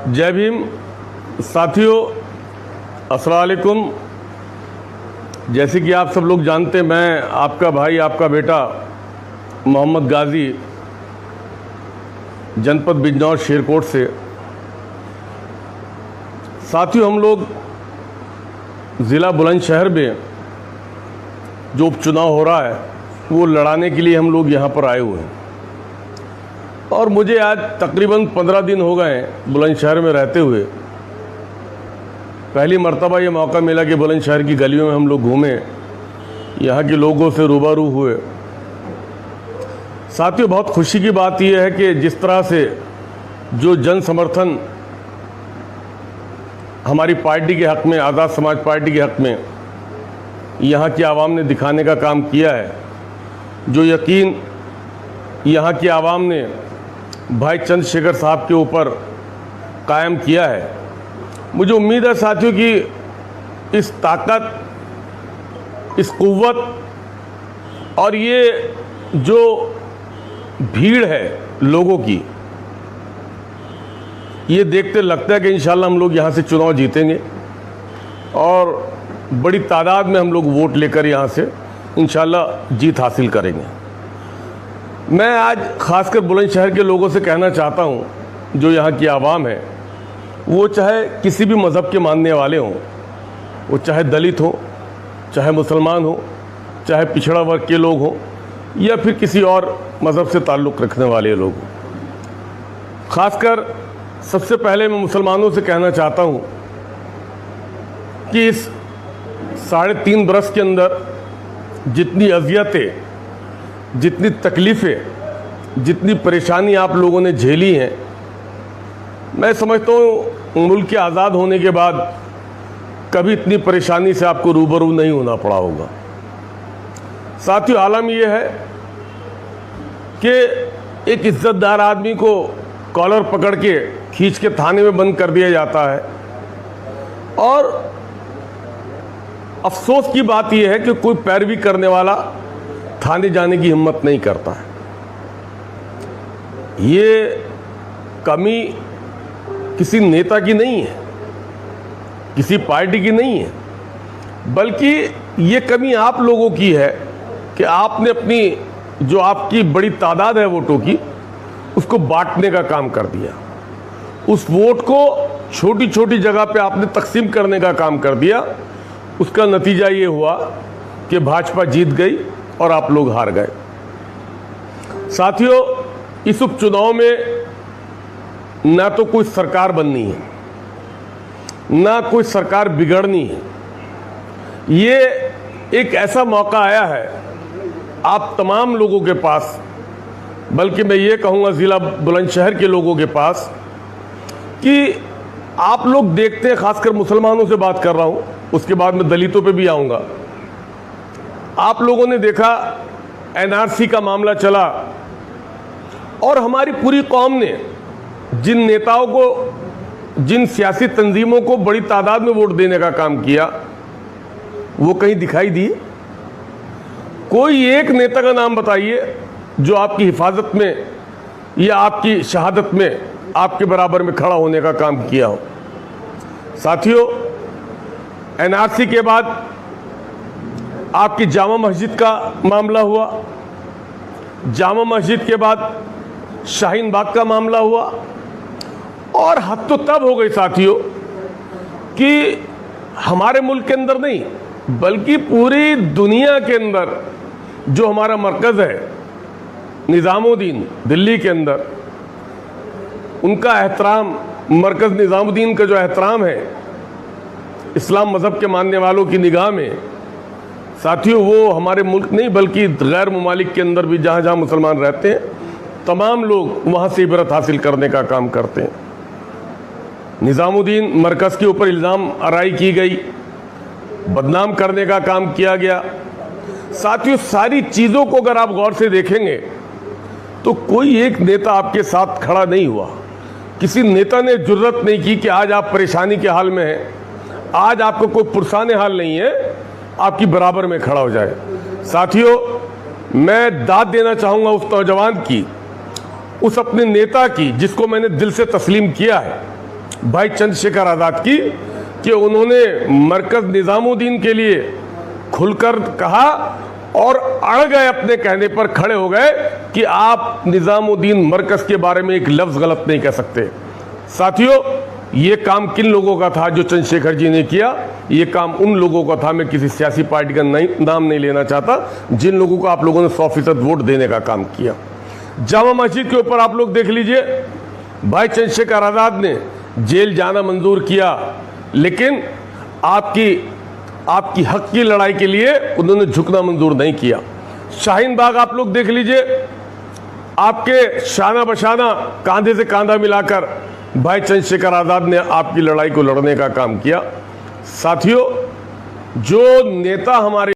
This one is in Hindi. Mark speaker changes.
Speaker 1: जय भीम साथियों, अस्सलाम वालेकुम। जैसे कि आप सब लोग जानते हैं, मैं आपका भाई, आपका बेटा मोहम्मद गाजी, जनपद बिजनौर शेरकोट से। साथियों, हम लोग ज़िला बुलंदशहर में जो उपचुनाव हो रहा है वो लड़ाने के लिए हम लोग यहाँ पर आए हुए हैं। और मुझे आज तकरीबन 15 दिन हो गए हैं बुलंदशहर में रहते हुए। पहली मर्तबा ये मौका मिला कि बुलंदशहर की गलियों में हम लोग घूमें, यहाँ के लोगों से रूबरू हुए। साथियों, बहुत खुशी की बात यह है कि जिस तरह से जो जन समर्थन हमारी पार्टी के हक़ में, आज़ाद समाज पार्टी के हक़ में यहाँ की आवाम ने दिखाने का काम किया है, जो यकीन यहाँ की आवाम ने भाई चंद्रशेखर साहब के ऊपर कायम किया है, मुझे उम्मीद है साथियों कि इस ताकत, इस क़ुव्वत और ये जो भीड़ है लोगों की, ये देखते लगता है कि इंशाल्लाह हम लोग यहाँ से चुनाव जीतेंगे और बड़ी तादाद में हम लोग वोट लेकर यहाँ से इंशाल्लाह जीत हासिल करेंगे। मैं आज ख़ासकर बुलंदशहर के लोगों से कहना चाहता हूँ, जो यहाँ की आवाम है, वो चाहे किसी भी मज़हब के मानने वाले हों, वो चाहे दलित हो, चाहे मुसलमान हो, चाहे पिछड़ा वर्ग के लोग हों, या फिर किसी और मज़हब से ताल्लुक़ रखने वाले लोग हों। ख़ासकर सबसे पहले मैं मुसलमानों से कहना चाहता हूँ कि इस 3.5 बरस के अंदर जितनी अज़ियतें, जितनी तकलीफ़ें, जितनी परेशानी आप लोगों ने झेली हैं, मैं समझता हूँ मुल्क के आज़ाद होने के बाद कभी इतनी परेशानी से आपको रूबरू नहीं होना पड़ा होगा। साथियों, आलम यह है कि एक इज़्ज़तदार आदमी को कॉलर पकड़ के खींच के थाने में बंद कर दिया जाता है, और अफसोस की बात यह है कि कोई पैरवी करने वाला थाने जाने की हिम्मत नहीं करता है। ये कमी किसी नेता की नहीं है, किसी पार्टी की नहीं है, बल्कि ये कमी आप लोगों की है कि आपने अपनी जो आपकी बड़ी तादाद है वोटों की, उसको बांटने का काम कर दिया। उस वोट को छोटी छोटी जगह पे आपने तकसीम करने का काम कर दिया। उसका नतीजा ये हुआ कि भाजपा जीत गई और आप लोग हार गए। साथियों, इस उपचुनाव में ना तो कोई सरकार बननी है, ना कोई सरकार बिगड़नी है। ये एक ऐसा मौका आया है आप तमाम लोगों के पास, बल्कि मैं ये कहूँगा ज़िला बुलंदशहर के लोगों के पास, कि आप लोग देखते हैं, ख़ासकर मुसलमानों से बात कर रहा हूँ, उसके बाद मैं दलितों पे भी आऊँगा। आप लोगों ने देखा एनआरसी का मामला चला, और हमारी पूरी कौम ने जिन नेताओं को, जिन सियासी तंजीमों को बड़ी तादाद में वोट देने का काम किया, वो कहीं दिखाई दिए? कोई एक नेता का नाम बताइए जो आपकी हिफाजत में या आपकी शहादत में आपके बराबर में खड़ा होने का काम किया हो। साथियों, एनआरसी के बाद आपकी जामा मस्जिद का मामला हुआ, जामा मस्जिद के बाद शाहीन बाग का मामला हुआ, और हद तो तब हो गई साथियों कि हमारे मुल्क के अंदर नहीं बल्कि पूरी दुनिया के अंदर जो हमारा मरकज़ है निज़ामुद्दीन दिल्ली के अंदर, उनका एहतराम, मरकज़ निज़ामुद्दीन का जो एहतराम है इस्लाम मज़हब के मानने वालों की निगाह में, साथियों, वो हमारे मुल्क नहीं बल्कि गैर ममालिक के अंदर भी जहाँ जहाँ मुसलमान रहते हैं, तमाम लोग वहाँ से इबरत हासिल करने का काम करते हैं। निज़ामुद्दीन मरकज़ के ऊपर इल्ज़ाम आराई की गई, बदनाम करने का काम किया गया। साथियों, सारी चीज़ों को अगर आप गौर से देखेंगे तो कोई एक नेता आपके साथ खड़ा नहीं हुआ। किसी नेता ने जुर्रत नहीं की कि आज आप परेशानी के हाल में हैं, आज आपको कोई पुरसाने हाल नहीं है, आपकी बराबर में खड़ा हो जाए। साथियों, मैं दाद देना चाहूँगा उस नौजवान की, उस अपने नेता की जिसको मैंने दिल से तस्लीम किया है, भाई चंद्रशेखर आज़ाद की कि उन्होंने मरकज निज़ामुद्दीन के लिए खुलकर कहा और अड़ गए, अपने कहने पर खड़े हो गए कि आप निज़ामुद्दीन मरकज के बारे में एक लफ्ज़ गलत नहीं कह सकते। साथियों, ये काम किन लोगों का था जो चंद्रशेखर जी ने किया? ये काम उन लोगों का था, मैं किसी सियासी पार्टी का नाम नहीं लेना चाहता, जिन लोगों को आप लोगों ने 100% वोट देने का काम किया। जामा मस्जिद के ऊपर आप लोग देख लीजिए, भाई चंद्रशेखर आज़ाद ने जेल जाना मंजूर किया, लेकिन आपकी हक की लड़ाई के लिए उन्होंने झुकना मंजूर नहीं किया। शाहीन बाग आप लोग देख लीजिए, आपके शाना बशाना कांधे से कांधा मिलाकर भाई चंद्रशेखर आज़ाद ने आपकी लड़ाई को लड़ने का काम किया। साथियों, जो नेता हमारे